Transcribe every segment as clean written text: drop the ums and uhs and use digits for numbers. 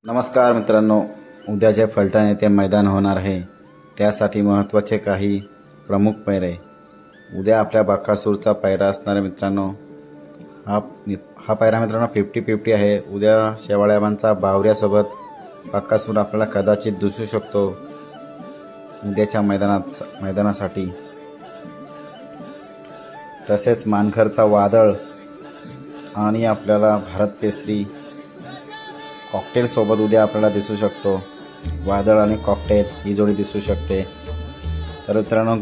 नमस्कार मित्रांनो, उद्या जे फलटण येथे मैदान होणार आहे त्यासाठी महत्त्वाचे काही प्रमुख पैरे। उद्या आपल्या बकासूरचा पैरा असणार आहे मित्रांनो। हा पैरा मित्रांनो 50-50 आहे। उद्या शेवाळ्याबांचा बावऱ्यासोबत बकासूर आपल्याला कदाचित दिसू शकतो उद्याच्या मैदानासाठी। तसेच मानखरचा वादळ आणि आपल्याला भारत केसरी कॉकटेल सोबत उद्या आपल्याला दिसू शकतो। वादळ आणि कॉकटेल ही जोडी दिसू शकते। तर मित्रांनो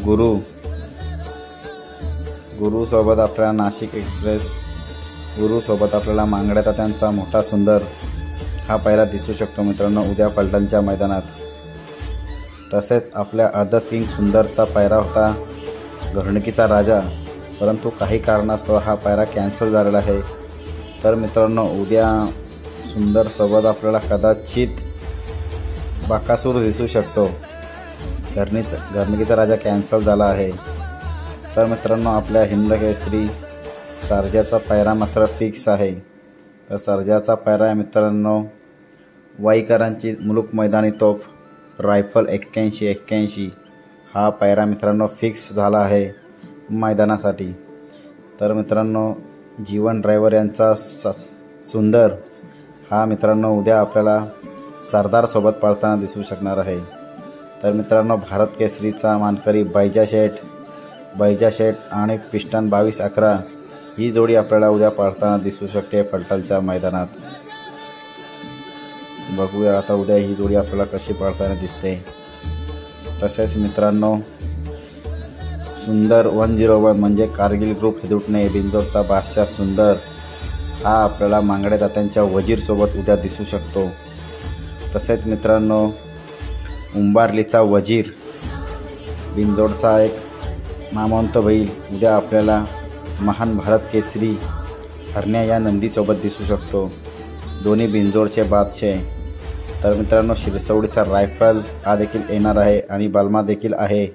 गुरु सोबत आपल्याला नाशिक एक्सप्रेस, गुरु सोबत आपल्याला मांगड्या तात्यांचा मोठा सुंदर हा पैरा दिसू शकतो मित्रांनो उद्या फलटणच्या मैदानात। तसेच आपल्या आदत किंग सुंदरचा पैरा होता घरणकीचा राजा, परंतु काही कारणास्तव हा पैरा कॅन्सल झालेला आहे। तर मित्रांनो उद्या सुंदर सोबत आपल्याला कदाचित बकासूर दिसू शकतो। घरणकीचा राजा कॅन्सल झाला आहे। तर मित्रांनो आपल्या हिंद केसरी सर्जाचा पैरा मात्र फिक्स आहे। तर सर्जाचा पैरा आहे मित्रांनो वाईकरांची मुलुक मैदानी तोफ रायफल 81-81 हा पैरा मित्रांनो फिक्स झाला आहे मैदानासाठी। तर मित्रांनो जीवन ड्रायव्हर यांचा सुंदर हा मित्रांनो उद्या आपल्याला सरदार सोबत पळताना दिसू शकणार आहे। तर मित्रांनो भारत केसरीचा मानकरी बैजा शेठ आणि पिस्टन 22-11 ही जोडी आपल्याला उद्या पळताना दिसू शकते फलटणच्या मैदानात। बघूया आता उद्या ही जोडी आपल्याला कशी पळताना दिसते। तसेच मित्रांनो सुंदर 101 म्हणजे कारगिल ग्रुप हिदुटणे बिंदोरचा बादशाह सुंदर हा आपल्याला मांगड्या दात्यांच्या वजीर सोबत उद्या दिसू शकतो। तसेच मित्रांनो उंबारलीचा वजीर बिंदोडचा एक नामवंत बैल उद्या आपल्याला महान भारत केसरी हरण्या या नंदीसोबत दिसू शकतो, दोन्ही बिंजोडचे बादशाह। तर मित्रांनो शिरसवडीचा रायफल हा देखील येणार आहे आणि बलमा देखील आहे।